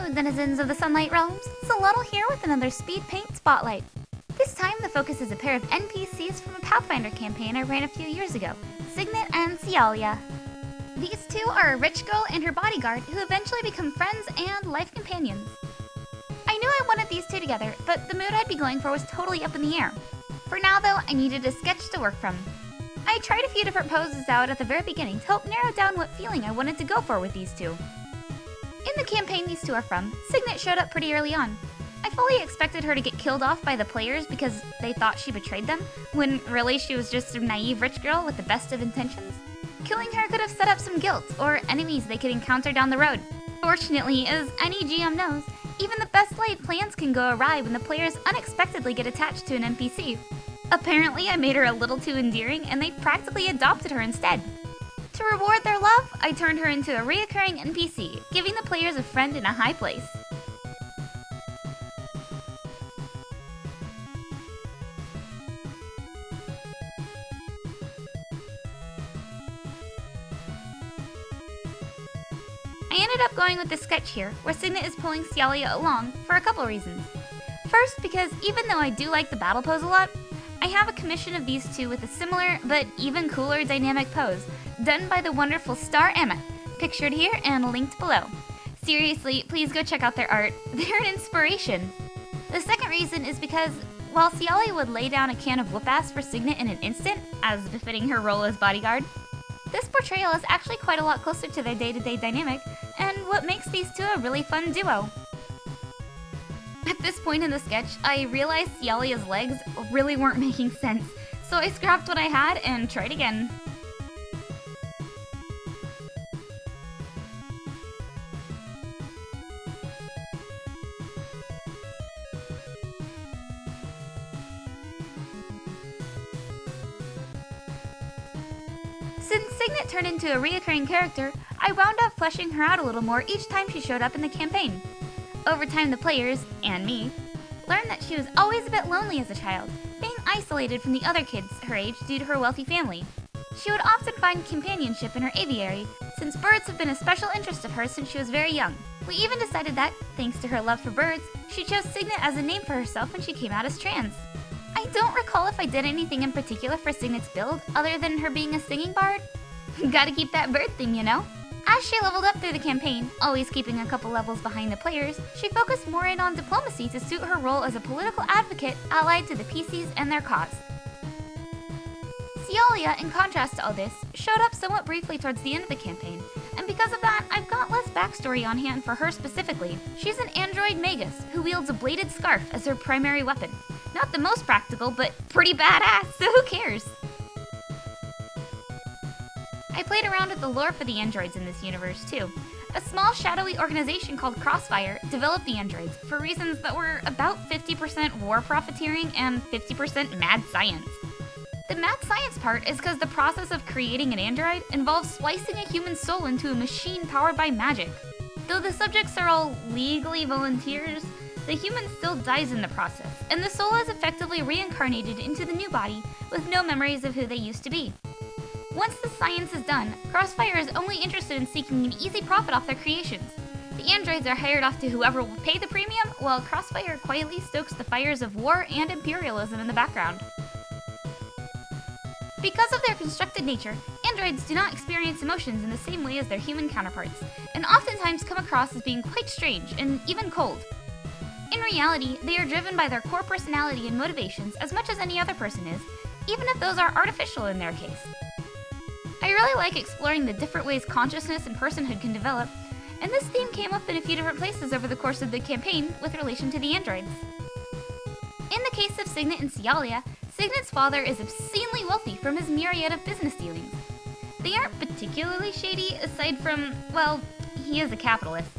Hello, denizens of the Sunlight Realms. Solotl here with another Speedpaint Spotlight. This time the focus is a pair of NPCs from a Pathfinder campaign I ran a few years ago, Cygnet and Sialia. These two are a rich girl and her bodyguard who eventually become friends and life companions. I knew I wanted these two together, but the mood I'd be going for was totally up in the air. For now though, I needed a sketch to work from. I tried a few different poses out at the very beginning to help narrow down what feeling I wanted to go for with these two. In the campaign these two are from, Cygnet showed up pretty early on. I fully expected her to get killed off by the players because they thought she betrayed them, when really she was just a naive rich girl with the best of intentions. Killing her could have set up some guilt or enemies they could encounter down the road. Fortunately, as any GM knows, even the best laid plans can go awry when the players unexpectedly get attached to an NPC. Apparently, I made her a little too endearing and they practically adopted her instead. To reward their love, I turned her into a reoccurring NPC, giving the players a friend in a high place. I ended up going with this sketch here, where Cygnet is pulling Sialia along for a couple reasons. First, because even though I do like the battle pose a lot, I have a commission of these two with a similar, but even cooler dynamic pose, done by the wonderful Star Emma, pictured here and linked below. Seriously, please go check out their art, they're an inspiration. The second reason is because, while Sialia would lay down a can of whoop-ass for Cygnet in an instant, as befitting her role as bodyguard, this portrayal is actually quite a lot closer to their day-to-day dynamic, and what makes these two a really fun duo. At this point in the sketch, I realized Sialia's legs really weren't making sense, so I scrapped what I had and tried again. Since Cygnet turned into a reoccurring character, I wound up fleshing her out a little more each time she showed up in the campaign. Over time, the players, and me, learned that she was always a bit lonely as a child, being isolated from the other kids her age due to her wealthy family. She would often find companionship in her aviary, since birds have been a special interest of hers since she was very young. We even decided that, thanks to her love for birds, she chose Cygnet as a name for herself when she came out as trans. I don't recall if I did anything in particular for Cygnet's build, other than her being a singing bard. Gotta keep that bird theme, you know? As she leveled up through the campaign, always keeping a couple levels behind the players, she focused more in on diplomacy to suit her role as a political advocate allied to the PCs and their cause. Sialia, in contrast to all this, showed up somewhat briefly towards the end of the campaign, and because of that, I've got less backstory on hand for her specifically. She's an android magus who wields a bladed scarf as her primary weapon. Not the most practical, but pretty badass, so who cares? I played around with the lore for the androids in this universe too. A small shadowy organization called Crossfire developed the androids for reasons that were about 50% war profiteering and 50% mad science. The mad science part is because the process of creating an android involves splicing a human soul into a machine powered by magic. Though the subjects are all legally volunteers, the human still dies in the process, and the soul is effectively reincarnated into the new body with no memories of who they used to be. Once the science is done, Crossfire is only interested in seeking an easy profit off their creations. The androids are hired off to whoever will pay the premium, while Crossfire quietly stokes the fires of war and imperialism in the background. Because of their constructed nature, androids do not experience emotions in the same way as their human counterparts, and oftentimes come across as being quite strange and even cold. In reality, they are driven by their core personality and motivations as much as any other person is, even if those are artificial in their case. I really like exploring the different ways consciousness and personhood can develop, and this theme came up in a few different places over the course of the campaign with relation to the androids. In the case of Cygnet and Sialia, Cygnet's father is obscenely wealthy from his myriad of business dealings. They aren't particularly shady aside from, well, he is a capitalist.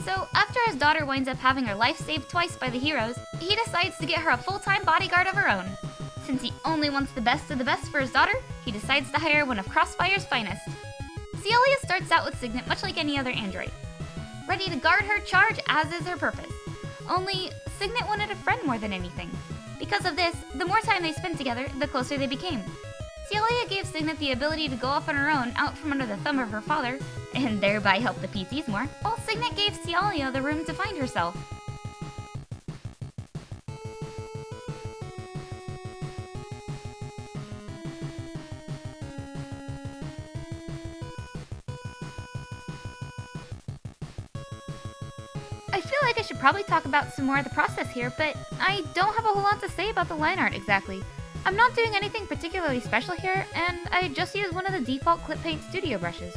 So after his daughter winds up having her life saved twice by the heroes, he decides to get her a full-time bodyguard of her own. Since he only wants the best of the best for his daughter, he decides to hire one of Crossfire's finest. Sialia starts out with Cygnet much like any other android, ready to guard her charge as is her purpose. Only, Cygnet wanted a friend more than anything. Because of this, the more time they spent together, the closer they became. Sialia gave Cygnet the ability to go off on her own out from under the thumb of her father, and thereby help the PCs more, while Cygnet gave Sialia the room to find herself. I feel like I should probably talk about some more of the process here, but I don't have a whole lot to say about the line art exactly. I'm not doing anything particularly special here, and I just used one of the default Clippaint studio brushes.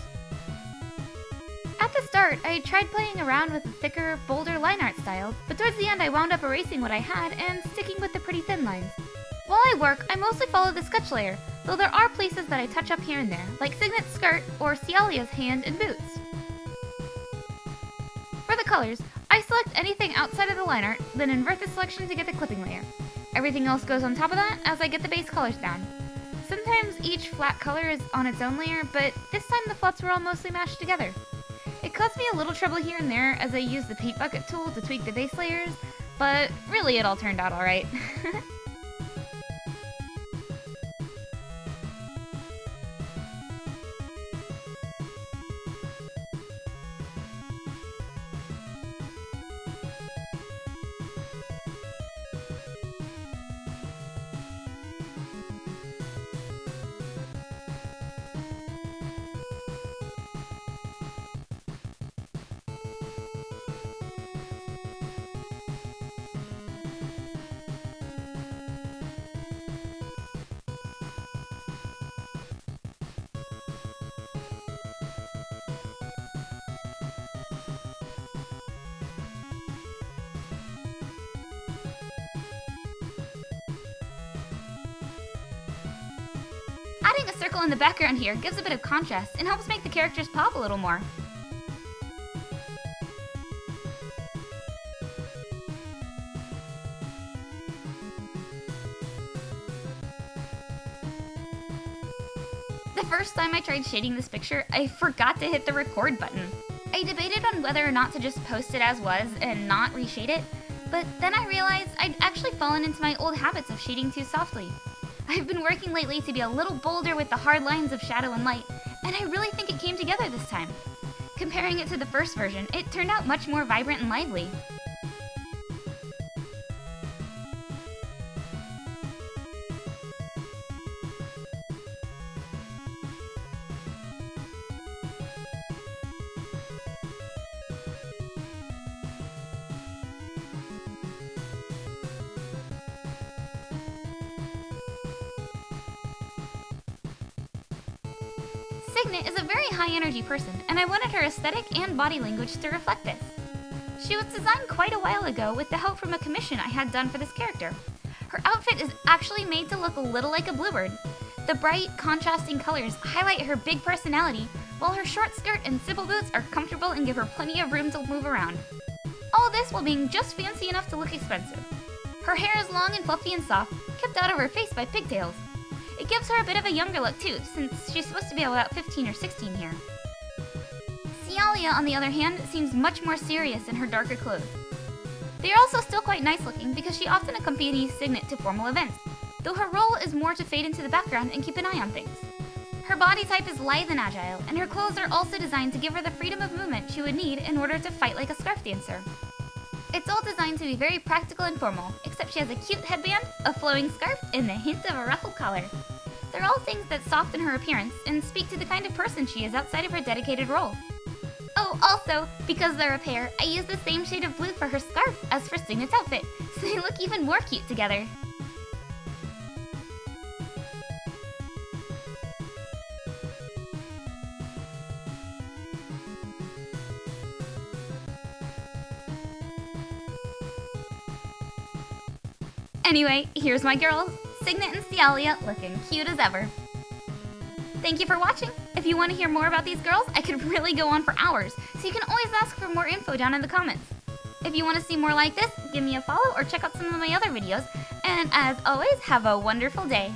At the start, I tried playing around with a thicker, bolder line art style, but towards the end I wound up erasing what I had and sticking with the pretty thin lines. While I work, I mostly follow the sketch layer, though there are places that I touch up here and there, like Cygnet's skirt or Sialia's hand and boots. For the colors, I select anything outside of the line art, then invert the selection to get the clipping layer. Everything else goes on top of that as I get the base colors down. Sometimes each flat color is on its own layer, but this time the flats were all mostly mashed together. It caused me a little trouble here and there as I used the paint bucket tool to tweak the base layers, but really it all turned out alright. Adding a circle in the background here gives a bit of contrast and helps make the characters pop a little more. The first time I tried shading this picture, I forgot to hit the record button. I debated on whether or not to just post it as was and not reshade it, but then I realized I'd actually fallen into my old habits of shading too softly. I've been working lately to be a little bolder with the hard lines of shadow and light, and I really think it came together this time. Comparing it to the first version, it turned out much more vibrant and lively. Cygnet is a very high-energy person, and I wanted her aesthetic and body language to reflect this. She was designed quite a while ago with the help from a commission I had done for this character. Her outfit is actually made to look a little like a bluebird. The bright, contrasting colors highlight her big personality, while her short skirt and simple boots are comfortable and give her plenty of room to move around. All this while being just fancy enough to look expensive. Her hair is long and fluffy and soft, kept out of her face by pigtails. It gives her a bit of a younger look too, since she's supposed to be about 15 or 16 here. Sialia, on the other hand, seems much more serious in her darker clothes. They are also still quite nice looking because she often accompanies Cygnet to formal events, though her role is more to fade into the background and keep an eye on things. Her body type is lithe and agile, and her clothes are also designed to give her the freedom of movement she would need in order to fight like a scarf dancer. It's all designed to be very practical and formal, except she has a cute headband, a flowing scarf, and a hint of a ruffled collar. They're all things that soften her appearance and speak to the kind of person she is outside of her dedicated role. Oh, also, because they're a pair, I used the same shade of blue for her scarf as for Cygnet's outfit, so they look even more cute together. Anyway, here's my girls, Cygnet and Sialia, looking cute as ever. Thank you for watching! If you want to hear more about these girls, I could really go on for hours, so you can always ask for more info down in the comments. If you want to see more like this, give me a follow or check out some of my other videos, and as always, have a wonderful day!